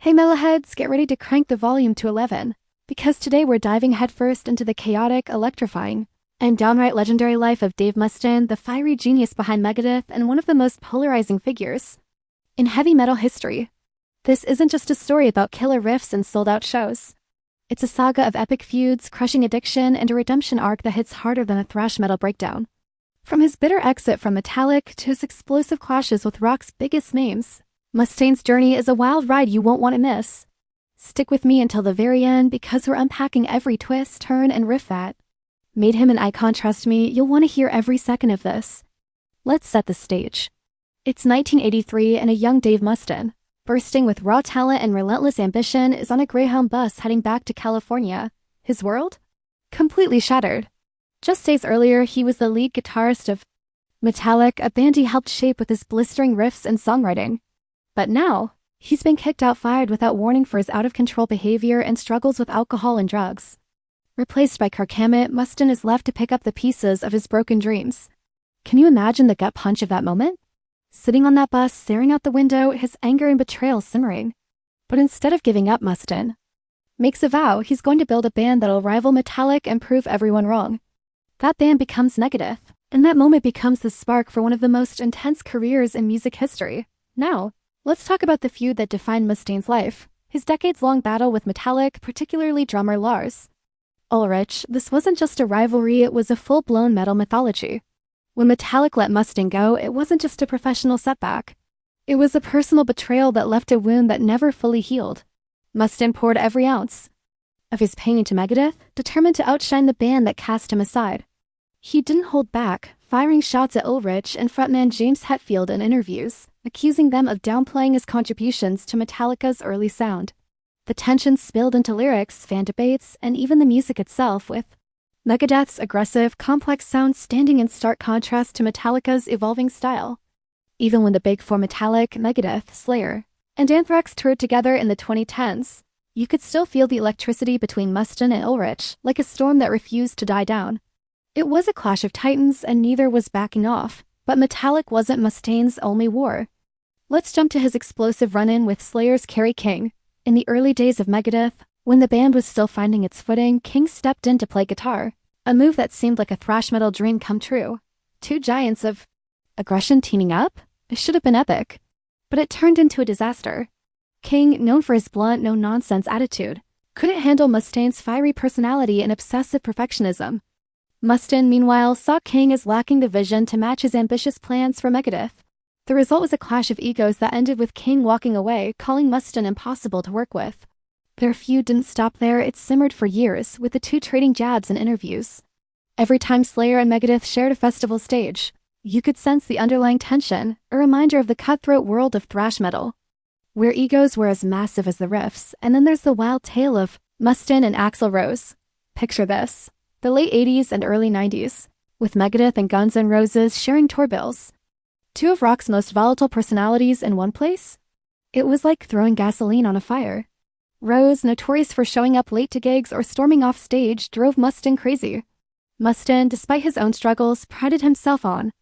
Hey Metalheads, get ready to crank the volume to 11, because today we're diving headfirst into the chaotic, electrifying, and downright legendary life of Dave Mustaine, the fiery genius behind Megadeth and one of the most polarizing figures in heavy metal history. This isn't just a story about killer riffs and sold-out shows. It's a saga of epic feuds, crushing addiction, and a redemption arc that hits harder than a thrash metal breakdown. From his bitter exit from Metallic to his explosive clashes with rock's biggest names, Mustaine's journey is a wild ride you won't want to miss. Stick with me until the very end because we're unpacking every twist, turn, and riff that made him an icon. Trust me, you'll want to hear every second of this. Let's set the stage. It's 1983 and a young Dave Mustaine, bursting with raw talent and relentless ambition, is on a Greyhound bus heading back to California. His world? Completely shattered. Just days earlier, he was the lead guitarist of Metallic, a band he helped shape with his blistering riffs and songwriting. But now, he's been kicked out, fired without warning for his out-of-control behavior and struggles with alcohol and drugs. Replaced by Kirk Hammett, Mustaine is left to pick up the pieces of his broken dreams. Can you imagine the gut punch of that moment? Sitting on that bus, staring out the window, his anger and betrayal simmering. But instead of giving up, Mustaine makes a vow he's going to build a band that'll rival Metallic and prove everyone wrong. That band becomes Megadeth, and that moment becomes the spark for one of the most intense careers in music history. Now, let's talk about the feud that defined Mustaine's life, his decades-long battle with Metallic, particularly drummer Lars Ulrich. This wasn't just a rivalry, it was a full-blown metal mythology. When Metallic let Mustaine go, it wasn't just a professional setback. It was a personal betrayal that left a wound that never fully healed. Mustaine poured every ounce of his pain into Megadeth, determined to outshine the band that cast him aside. He didn't hold back, firing shots at Ulrich and frontman James Hetfield in interviews, accusing them of downplaying his contributions to Metallica's early sound. The tension spilled into lyrics, fan debates, and even the music itself, with Megadeth's aggressive, complex sound standing in stark contrast to Metallica's evolving style. Even when the big four Metallic, Megadeth, Slayer, and Anthrax toured together in the 2010s, you could still feel the electricity between Mustaine and Ulrich, like a storm that refused to die down. It was a clash of titans, and neither was backing off, but Metallic wasn't Mustaine's only war. Let's jump to his explosive run-in with Slayer's Kerry King. In the early days of Megadeth, when the band was still finding its footing, King stepped in to play guitar, a move that seemed like a thrash metal dream come true. Two giants of aggression teaming up? It should have been epic. But it turned into a disaster. King, known for his blunt, no-nonsense attitude, couldn't handle Mustaine's fiery personality and obsessive perfectionism. Mustaine, meanwhile, saw King as lacking the vision to match his ambitious plans for Megadeth. The result was a clash of egos that ended with King walking away, calling Mustaine impossible to work with. Their feud didn't stop there, it simmered for years, with the two trading jabs and interviews. Every time Slayer and Megadeth shared a festival stage, you could sense the underlying tension, a reminder of the cutthroat world of thrash metal, where egos were as massive as the riffs. And then there's the wild tale of Mustaine and Axl Rose. Picture this: the late 80s and early 90s, with Megadeth and Guns N' Roses sharing tour bills. Two of rock's most volatile personalities in one place? It was like throwing gasoline on a fire. Rose, notorious for showing up late to gigs or storming off stage, drove Mustaine crazy. Mustaine, despite his own struggles, prided himself on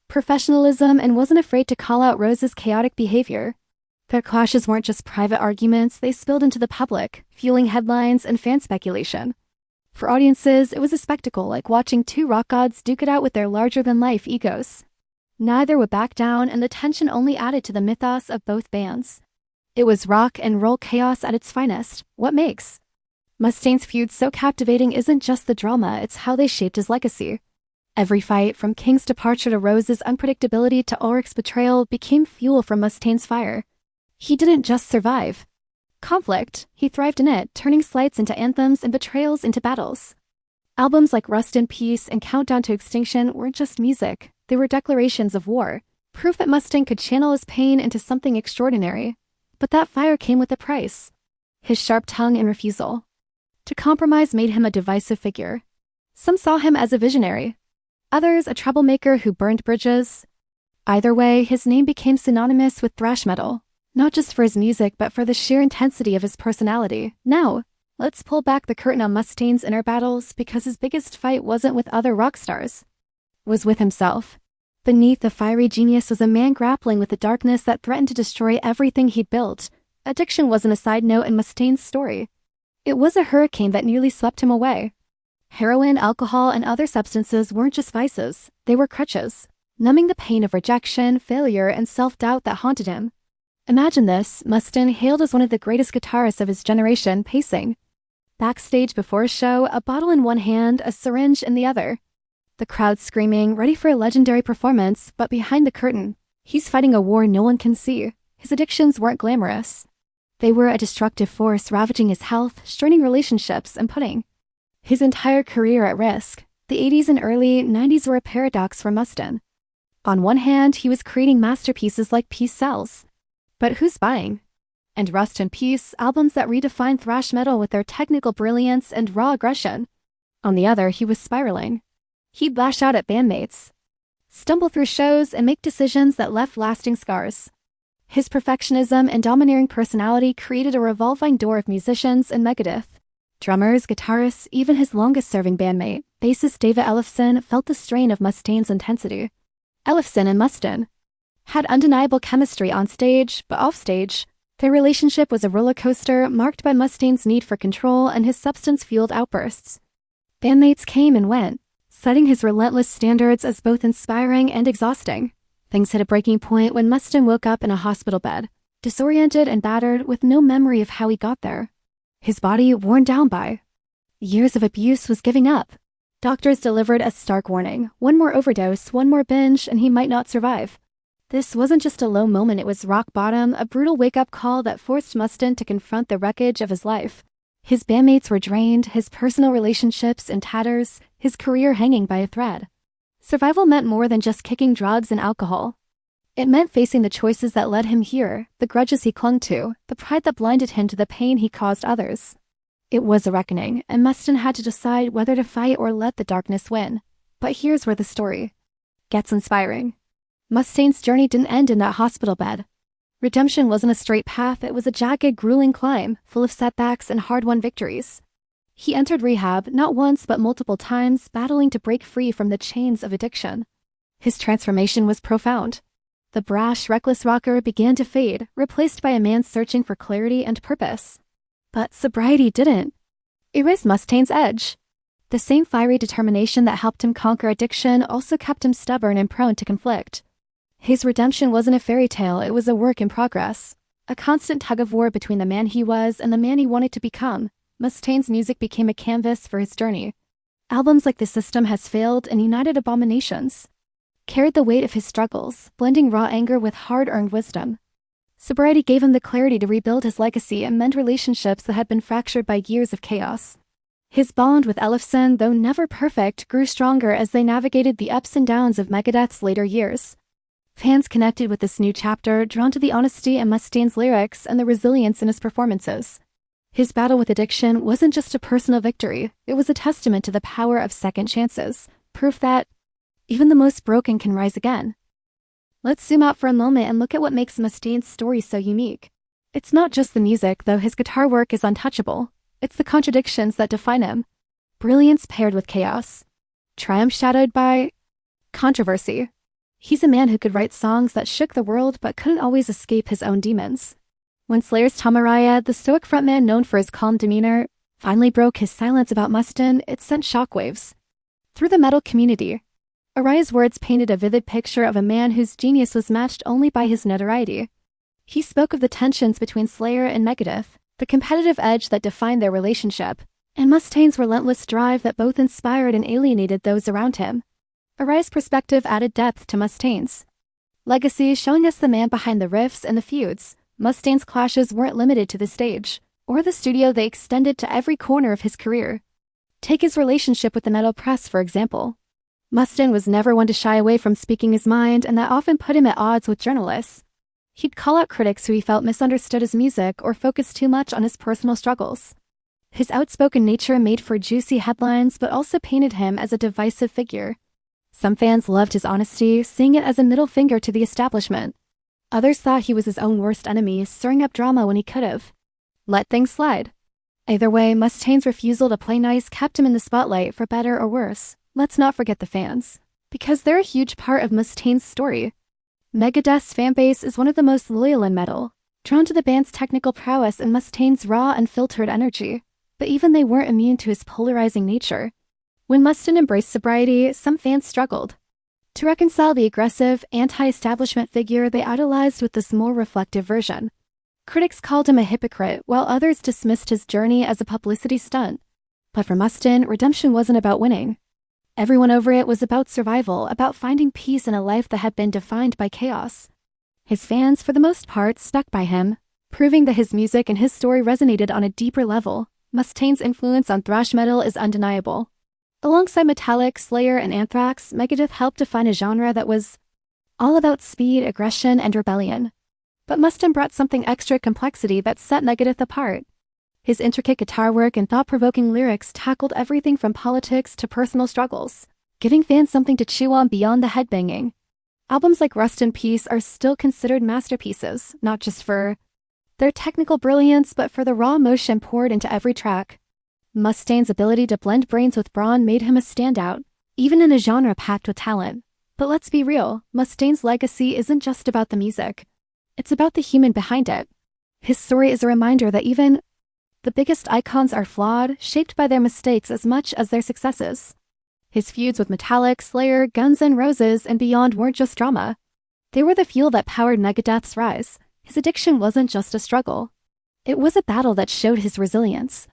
professionalism and wasn't afraid to call out Rose's chaotic behavior. Their clashes weren't just private arguments, they spilled into the public, fueling headlines and fan speculation. For audiences, it was a spectacle, like watching two rock gods duke it out with their larger-than-life egos. Neither would back down, and the tension only added to the mythos of both bands. It was rock and roll chaos at its finest. What makes Mustaine's feud so captivating isn't just the drama, it's how they shaped his legacy. Every fight, from King's departure to Rose's unpredictability to Ulrich's betrayal, became fuel for Mustaine's fire. He didn't just survive conflict, he thrived in it, turning slights into anthems and betrayals into battles. Albums like Rust in Peace and Countdown to Extinction weren't just music, they were declarations of war, proof that Mustaine could channel his pain into something extraordinary. But that fire came with a price. His sharp tongue and refusal to compromise made him a divisive figure. Some saw him as a visionary, others a troublemaker who burned bridges. Either way, his name became synonymous with thrash metal, not just for his music but for the sheer intensity of his personality. Now, let's pull back the curtain on Mustaine's inner battles, because his biggest fight wasn't with other rock stars, it was with himself. Beneath the fiery genius was a man grappling with the darkness that threatened to destroy everything he'd built. addiction wasn't a side note in Mustaine's story. It was a hurricane that nearly swept him away. Heroin, alcohol, and other substances weren't just vices, they were crutches, numbing the pain of rejection, failure, and self-doubt that haunted him. Imagine this, Mustaine, hailed as one of the greatest guitarists of his generation, pacing backstage before a show, a bottle in one hand, a syringe in the other. The crowd screaming, ready for a legendary performance, but behind the curtain, he's fighting a war no one can see. His addictions weren't glamorous. They were a destructive force ravaging his health, straining relationships, and putting his entire career at risk. The 80s and early 90s were a paradox for Mustaine. On one hand, he was creating masterpieces like Peace Sells. But who's buying? And Rust in Peace, albums that redefined thrash metal with their technical brilliance and raw aggression. On the other, he was spiraling. He'd lash out at bandmates, stumble through shows, and make decisions that left lasting scars. His perfectionism and domineering personality created a revolving door of musicians in Megadeth. Drummers, guitarists, even his longest-serving bandmate, bassist David Ellefson, felt the strain of Mustaine's intensity. Ellefson and Mustaine had undeniable chemistry on stage, but offstage, their relationship was a roller coaster marked by Mustaine's need for control and his substance-fueled outbursts. Bandmates came and went, setting his relentless standards as both inspiring and exhausting. Things hit a breaking point when Mustaine woke up in a hospital bed, disoriented and battered with no memory of how he got there. His body worn down by years of abuse was giving up. Doctors delivered a stark warning: one more overdose, one more binge, and he might not survive. This wasn't just a low moment, it was rock bottom, a brutal wake-up call that forced Mustaine to confront the wreckage of his life. His bandmates were drained, his personal relationships in tatters, his career hanging by a thread. Survival meant more than just kicking drugs and alcohol. It meant facing the choices that led him here, the grudges he clung to, the pride that blinded him to the pain he caused others. It was a reckoning, and Mustaine had to decide whether to fight or let the darkness win. But here's where the story gets inspiring. Mustaine's journey didn't end in that hospital bed. Redemption wasn't a straight path, it was a jagged, grueling climb, full of setbacks and hard-won victories. He entered rehab, not once but multiple times, battling to break free from the chains of addiction. His transformation was profound. The brash, reckless rocker began to fade, replaced by a man searching for clarity and purpose. But sobriety didn't erase Mustaine's edge. The same fiery determination that helped him conquer addiction also kept him stubborn and prone to conflict. His redemption wasn't a fairy tale, it was a work in progress. A constant tug-of-war between the man he was and the man he wanted to become. Mustaine's music became a canvas for his journey. Albums like The System Has Failed and United Abominations carried the weight of his struggles, blending raw anger with hard-earned wisdom. Sobriety gave him the clarity to rebuild his legacy and mend relationships that had been fractured by years of chaos. His bond with Ellefson, though never perfect, grew stronger as they navigated the ups and downs of Megadeth's later years. Fans connected with this new chapter, drawn to the honesty in Mustaine's lyrics and the resilience in his performances. His battle with addiction wasn't just a personal victory, it was a testament to the power of second chances, proof that even the most broken can rise again. Let's zoom out for a moment and look at what makes Mustaine's story so unique. It's not just the music, though his guitar work is untouchable. It's the contradictions that define him. Brilliance paired with chaos. Triumph shadowed by controversy. He's a man who could write songs that shook the world but couldn't always escape his own demons. When Slayer's Tom Araya, the stoic frontman known for his calm demeanor, finally broke his silence about Mustaine, it sent shockwaves through the metal community. Araya's words painted a vivid picture of a man whose genius was matched only by his notoriety. He spoke of the tensions between Slayer and Megadeth, the competitive edge that defined their relationship, and Mustaine's relentless drive that both inspired and alienated those around him. Araya's perspective added depth to Mustaine's legacy, showing us the man behind the riffs and the feuds. Mustaine's clashes weren't limited to the stage or the studio, they extended to every corner of his career. Take his relationship with the metal press, for example. Mustaine was never one to shy away from speaking his mind, and that often put him at odds with journalists. He'd call out critics who he felt misunderstood his music or focused too much on his personal struggles. His outspoken nature made for juicy headlines but also painted him as a divisive figure. Some fans loved his honesty, seeing it as a middle finger to the establishment. Others thought he was his own worst enemy, stirring up drama when he could've let things slide. Either way, Mustaine's refusal to play nice kept him in the spotlight, for better or worse. Let's not forget the fans, because they're a huge part of Mustaine's story. Megadeth's fanbase is one of the most loyal in metal. drawn to the band's technical prowess and Mustaine's raw, unfiltered energy. But even they weren't immune to his polarizing nature. When Mustaine embraced sobriety, some fans struggled to reconcile the aggressive, anti-establishment figure they idolized with this more reflective version. Critics called him a hypocrite, while others dismissed his journey as a publicity stunt. But for Mustaine, redemption wasn't about winning. Everyone over it was about survival, about finding peace in a life that had been defined by chaos. His fans, for the most part, stuck by him, proving that his music and his story resonated on a deeper level. Mustaine's influence on thrash metal is undeniable. Alongside Metallica, Slayer, and Anthrax, Megadeth helped define a genre that was all about speed, aggression, and rebellion. But Mustaine brought something extra complexity that set Megadeth apart. His intricate guitar work and thought-provoking lyrics tackled everything from politics to personal struggles, giving fans something to chew on beyond the headbanging. Albums like Rust in Peace are still considered masterpieces, not just for their technical brilliance, but for the raw emotion poured into every track. Mustaine's ability to blend brains with brawn made him a standout, even in a genre packed with talent. But let's be real, Mustaine's legacy isn't just about the music. It's about the human behind it. His story is a reminder that even the biggest icons are flawed, shaped by their mistakes as much as their successes. His feuds with Metallica, Slayer, Guns N' Roses, and beyond weren't just drama. They were the fuel that powered Megadeth's rise. His addiction wasn't just a struggle. It was a battle that showed his resilience.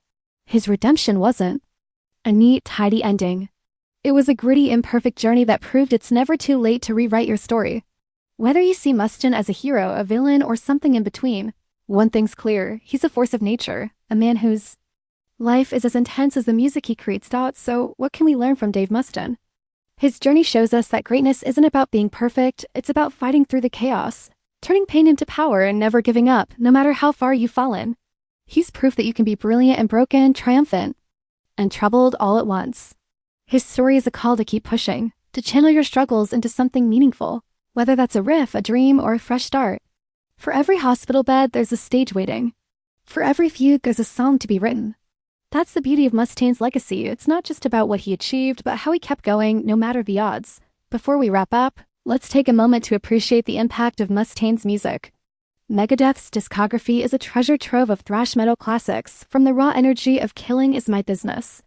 His redemption wasn't a neat, tidy ending. It was a gritty, imperfect journey that proved it's never too late to rewrite your story. Whether you see Mustaine as a hero, a villain, or something in between, one thing's clear: he's a force of nature, a man whose life is as intense as the music he creates. So, what can we learn from Dave Mustaine? His journey shows us that greatness isn't about being perfect, it's about fighting through the chaos, turning pain into power, and never giving up, no matter how far you've fallen. He's proof that you can be brilliant and broken, triumphant and troubled all at once. His story is a call to keep pushing, to channel your struggles into something meaningful, whether that's a riff, a dream, or a fresh start. For every hospital bed, there's a stage waiting. For every feud, there's a song to be written. That's the beauty of Mustaine's legacy. It's not just about what he achieved, but how he kept going, no matter the odds. Before we wrap up, let's take a moment to appreciate the impact of Mustaine's music. Megadeth's discography is a treasure trove of thrash metal classics, from the raw energy of Killing Is My Business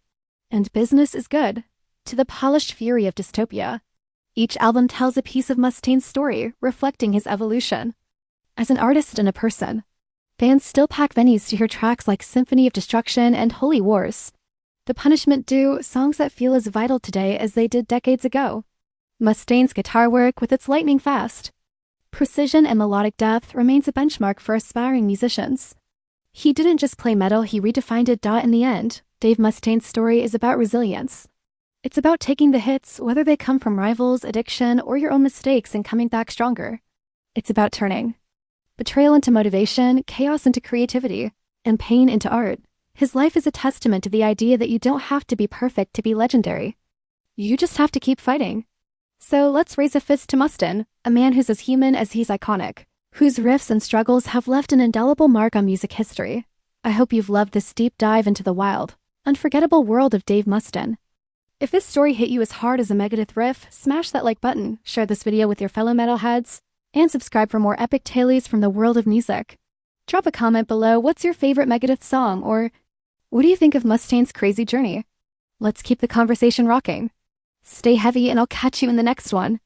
and Business Is Good, to the polished fury of Dystopia. Each album tells a piece of Mustaine's story, reflecting his evolution as an artist and a person. Fans still pack venues to hear tracks like Symphony of Destruction and Holy Wars. The Punishment Due, songs that feel as vital today as they did decades ago. Mustaine's guitar work, with its lightning-fast precision and melodic depth, remains a benchmark for aspiring musicians. He didn't just play metal, he redefined it. In the end, Dave Mustaine's story is about resilience. It's about taking the hits, whether they come from rivals, addiction, or your own mistakes, and coming back stronger. It's about turning betrayal into motivation, chaos into creativity, and pain into art. His life is a testament to the idea that you don't have to be perfect to be legendary. You just have to keep fighting. So let's raise a fist to Mustaine, a man who's as human as he's iconic, whose riffs and struggles have left an indelible mark on music history. I hope you've loved this deep dive into the wild, unforgettable world of Dave Mustaine. If this story hit you as hard as a Megadeth riff, smash that like button, share this video with your fellow metalheads, and subscribe for more epic tales from the world of music. Drop a comment below. What's your favorite Megadeth song, or what do you think of Mustaine's crazy journey? Let's keep the conversation rocking. Stay heavy, and I'll catch you in the next one.